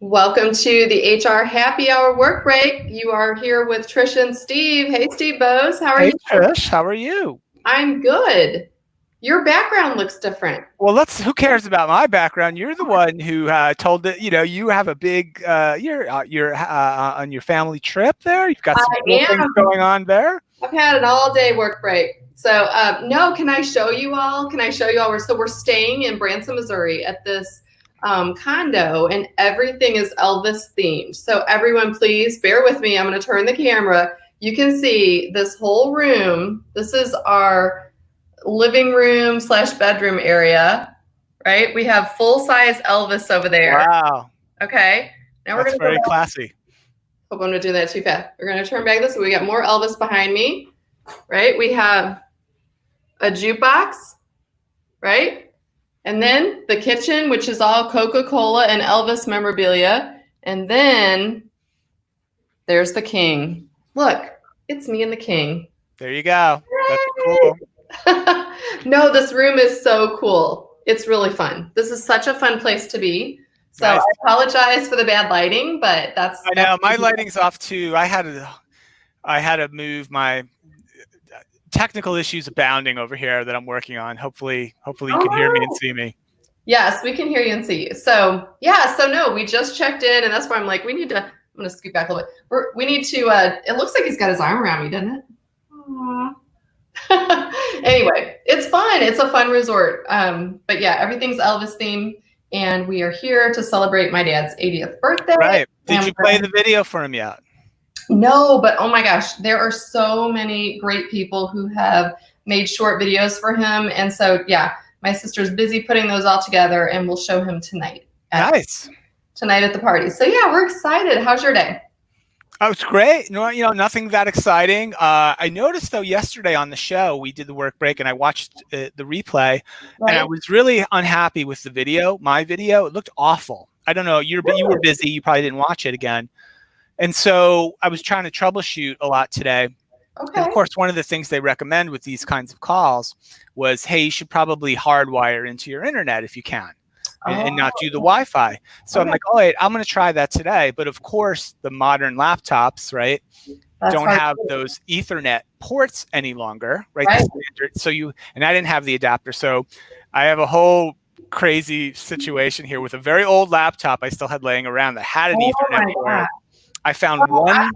Welcome to the HR Happy Hour Work Break. You are here with Trish and Steve. Hey, Steve Bose, how are Hey, you? Trish, how are you? I'm good. Your background looks different. Well, who cares about my background? You're the one who told it, you have a big, you're on your family trip there. You've got some cool I things am. going on there. I've had an all-day work break. So, no, can I show you all? We're staying in Branson, Missouri at this condo, and everything is Elvis themed. So everyone, please bear with me. I'm going to turn the camera. You can see this whole room. This is our living room / bedroom area, right? We have full-size Elvis over there. Wow. Okay. Now That's very classy. Hope I'm not doing that too fast. We're going to turn back this way. We got more Elvis behind me, right? We have a jukebox, right? And then the kitchen, which is all Coca-Cola and Elvis memorabilia. And then there's the king. Look, it's me and the king. There you go. That's cool. No, this room is so cool. It's really fun. This is such a fun place to be. So nice. I apologize for the bad lighting, but that's. I know my lighting's off too. I had to move my technical issues abounding over here that I'm working on. Hopefully you can hear me and see me. Yes, we can hear you and see you. So yeah, no, we just checked in, and that's why I'm like, I'm gonna scoot back a little bit. We need to. It looks like he's got his arm around me, doesn't it? Anyway, it's fun. It's a fun resort. But yeah, everything's Elvis themed, and we are here to celebrate my dad's 80th birthday. Right. Did you play the video for him yet? No, but oh my gosh, there are so many great people who have made short videos for him. And so, yeah, my sister's busy putting those all together, and we'll show him tonight. Nice. Tonight at the party. So yeah, we're excited. How's your day? Oh, it's great. No, nothing that exciting. I noticed though yesterday on the show we did the work break, and I watched the replay, and I was really unhappy with the video. My video, it looked awful. I don't know. You were busy. You probably didn't watch it again, and so I was trying to troubleshoot a lot today. Okay. And of course, one of the things they recommend with these kinds of calls was, hey, you should probably hardwire into your internet if you can. And not do the Wi-Fi. So I'm like, oh, wait, I'm going to try that today. But of course, the modern laptops, right, don't have those Ethernet ports any longer, right? So and I didn't have the adapter. So I have a whole crazy situation here with a very old laptop I still had laying around that had an Ethernet port. I found one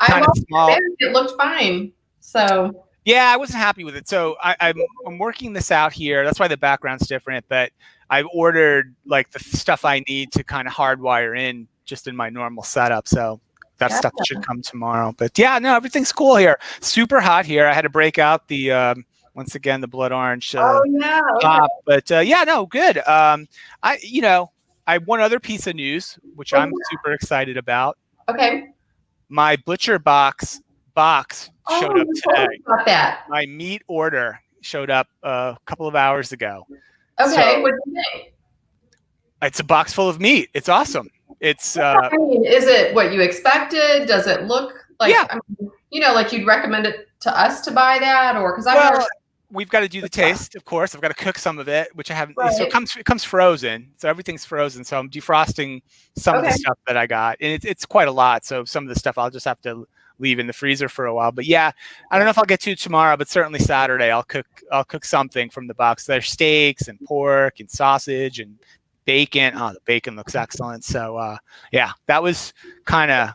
kind of small. It looked fine. So yeah, I wasn't happy with it. So I'm working this out here. That's why the background's different. But I've ordered like the stuff I need to kind of hardwire in just in my normal setup. So that stuff should come tomorrow. But yeah, no, everything's cool here. Super hot here. I had to break out the once again the blood orange top. But yeah, no, good. I have one other piece of news which I'm super excited about. Okay. My Butcher Box showed up today. About that. My meat order showed up a couple of hours ago. Okay, so, what do you think? It's a box full of meat. It's awesome. It's. Is it what you expected? Does it look like? Yeah. Like you'd recommend it to us to buy that, or because we've got to do the taste, of course. I've got to cook some of it, which I haven't. Right. So it comes frozen. So everything's frozen. So I'm defrosting some of the stuff that I got, and it's quite a lot. So some of the stuff I'll just have to leave in the freezer for a while. But yeah, I don't know if I'll get to tomorrow, but certainly Saturday I'll cook something from the box. There's steaks and pork and sausage and bacon. Oh, the bacon looks excellent. So yeah, that was kind of,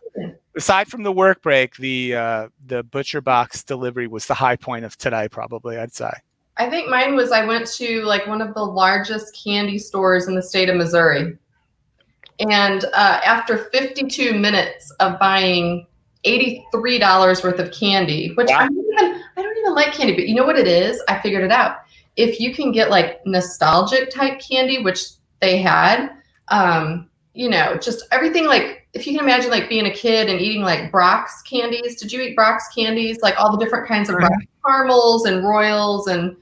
aside from the work break, the Butcher Box delivery was the high point of today, probably, I'd say. I think mine was, I went to like one of the largest candy stores in the state of Missouri. And after 52 minutes of buying $83 worth of candy, which I don't even like candy, but you know what it is? I figured it out. If you can get like nostalgic type candy, which they had, just everything, like if you can imagine like being a kid and eating like Brock's candies. Did you eat Brock's candies? Like all the different kinds of Brock's caramels and Royals and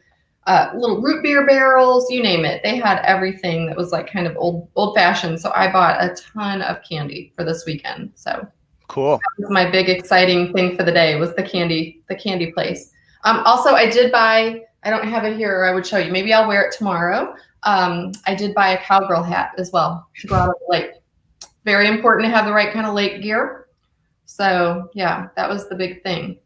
little root beer barrels, you name it. They had everything that was like kind of old fashioned. So I bought a ton of candy for this weekend. So cool. That was my big exciting thing for the day, was the candy place. Also, I did buy, I don't have it here, or I would show you. Maybe I'll wear it tomorrow. I did buy a cowgirl hat as well to go out on the lake. Very important to have the right kind of lake gear. So yeah, that was the big thing.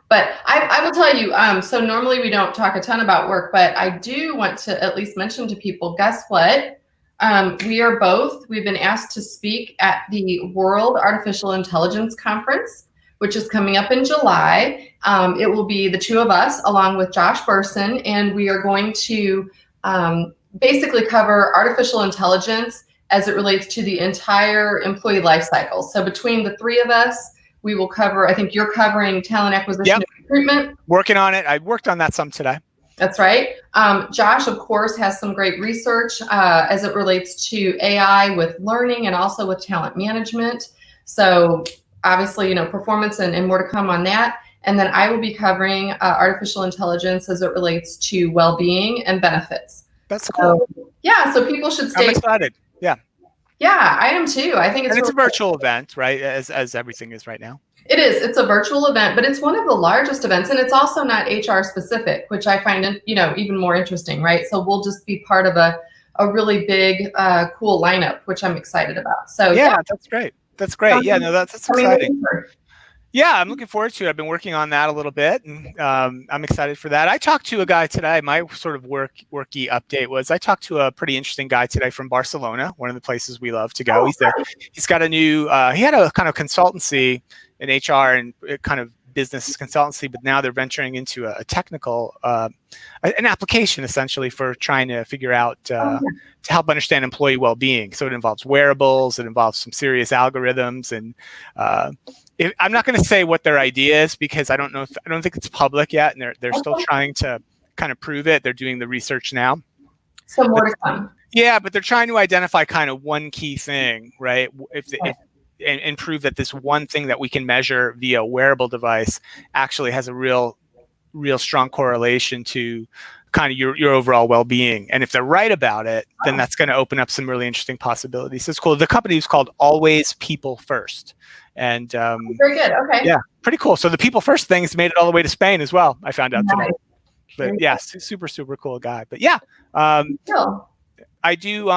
But I will tell you, so normally we don't talk a ton about work, but I do want to at least mention to people, guess what? We've been asked to speak at the World Artificial Intelligence Conference, which is coming up in July. It will be the two of us along with Josh Bersin, and we are going to basically cover artificial intelligence as it relates to the entire employee life cycle. So between the three of us, we will cover, I think you're covering talent acquisition and recruitment. Working on it. I worked on that some today. That's right. Josh, of course, has some great research as it relates to AI with learning and also with talent management. So obviously, performance and more to come on that. And then I will be covering artificial intelligence as it relates to well-being and benefits. That's cool. So, yeah, so people should stay. I'm excited. Yeah. Yeah, I am too. I think it's a virtual event, right? As everything is right now. It is. It's a virtual event, but it's one of the largest events, and it's also not HR specific, which I find even more interesting, right? So we'll just be part of a really big, cool lineup, which I'm excited about. So yeah, that's great. That's great. Yeah, no, that's exciting. Yeah, I'm looking forward to it. I've been working on that a little bit, and I'm excited for that. I talked to a guy today. My sort of worky update was I talked to a pretty interesting guy today from Barcelona, one of the places we love to go. He's got a new. He had a kind of consultancy in HR and kind of business consultancy, but now they're venturing into a technical, an application essentially for trying to figure out to help understand employee well-being. So it involves wearables, it involves some serious algorithms, and I'm not going to say what their idea is because I don't think it's public yet, and they're still trying to kind of prove it. They're doing the research now. So more to come. Yeah, but they're trying to identify kind of one key thing, right? And prove that this one thing that we can measure via a wearable device actually has a real strong correlation to kind of your overall well-being. And if they're right about it, then that's going to open up some really interesting possibilities. It's cool. The company is called Always People First. And very good. Okay. Yeah, pretty cool. So the People First thing's made it all the way to Spain as well. I found out today. But yeah, super cool guy. But yeah, I do.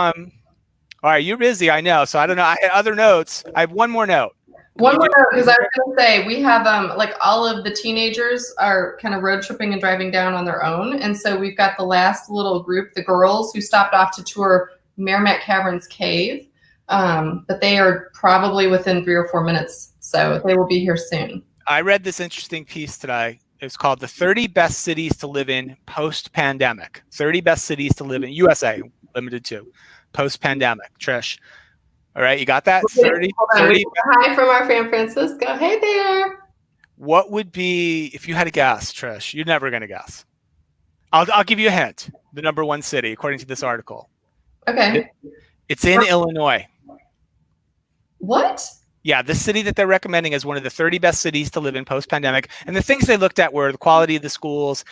All right, you're busy, I know. So I don't know. I had other notes. I have one more note. One more note, because I was going to say, we have like all of the teenagers are kind of road tripping and driving down on their own. And so we've got the last little group, the girls, who stopped off to tour Meramec Caverns Cave. But they are probably within 3 or 4 minutes. So they will be here soon. I read this interesting piece today. It's called The 30 Best Cities to Live in Post-Pandemic. 30 Best Cities to Live in, USA, limited to. Post-pandemic, Trish. All right, you got that? 30. Hi from our San Francisco. Hey there. What would be, if you had to guess, Trish? You're never going to guess. I'll give you a hint. The number one city, according to this article. Okay. It's in Illinois. What? Yeah, this city that they're recommending is one of the 30 best cities to live in post-pandemic. And the things they looked at were the quality of the schools,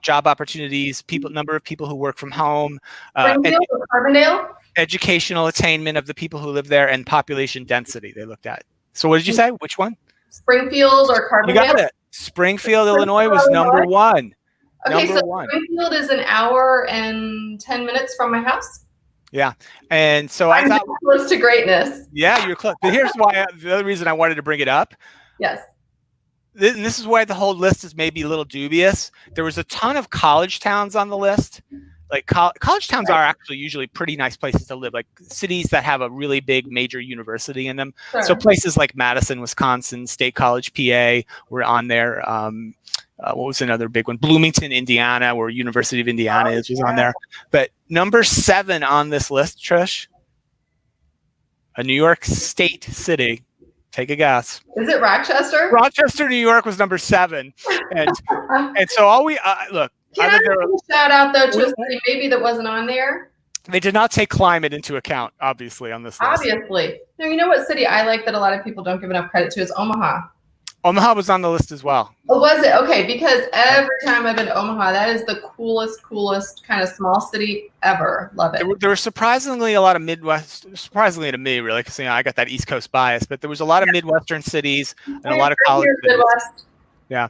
job opportunities, number of people who work from home, Carbondale? Educational attainment of the people who live there, and population density they looked at. So what did you say? Which one? Springfield or Carbondale? You got it. Springfield, Illinois was number one. Okay, so Springfield is an hour and 10 minutes from my house? Yeah, and so I'm close to greatness. Yeah, you're close. But here's why. The other reason I wanted to bring it up. Yes. And this is why the whole list is maybe a little dubious. There was a ton of college towns on the list. Like college towns are actually usually pretty nice places to live, like cities that have a really big major university in them. Sure. So places like Madison, Wisconsin, State College, PA were on there. What was another big one? Bloomington, Indiana, where University of Indiana was on there. But number 7 on this list, Trish, a New York State city. Take a guess. Is it Rochester? Rochester, New York was number 7. And so all we look. Can I give a shout out though to a city maybe that wasn't on there? They did not take climate into account, obviously, on this list. Obviously. No, you know what city I like that a lot of people don't give enough credit to is Omaha. Omaha was on the list as well. Oh, was it? Okay, because every time I've been to Omaha, that is the coolest kind of small city ever. Love it. There were surprisingly a lot of Midwest, surprisingly to me, really, because I got that East Coast bias, but there was a lot of Midwestern cities and a lot of college cities. Midwest. Yeah.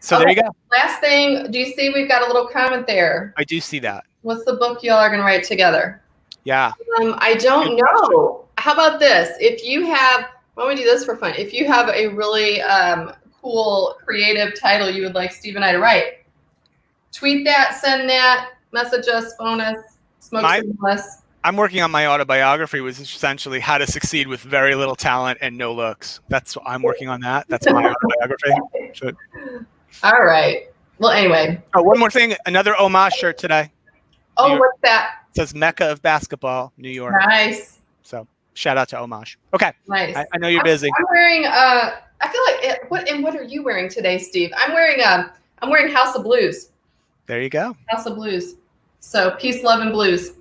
So there you go. Last thing, do you see we've got a little comment there? I do see that. What's the book y'all are going to write together? Yeah. I don't know. how about this? If you have, why don't we do this for fun? If you have a really cool, creative title you would like Steve and I to write, tweet that, send that, message us, phone us, smoke signal. I'm working on my autobiography, which is essentially how to succeed with very little talent and no looks. That's what I'm working on. That's my autobiography. So. All right. Well, anyway. Oh, one more thing. Another homage shirt today. Oh, what's that? It says Mecca of Basketball, New York. Nice. So shout out to homage. Okay. Nice. I know you're busy. I'm wearing. I feel like what are you wearing today, Steve? I'm wearing House of Blues. There you go. House of Blues. So peace, love, and blues.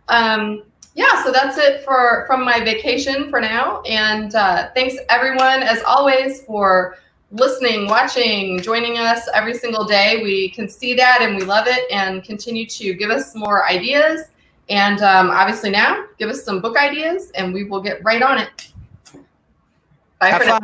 Yeah, so that's it from my vacation for now. And thanks everyone, as always, for listening, watching, joining us every single day. We can see that and we love it, and continue to give us more ideas. And obviously now, give us some book ideas and we will get right on it. Bye for now.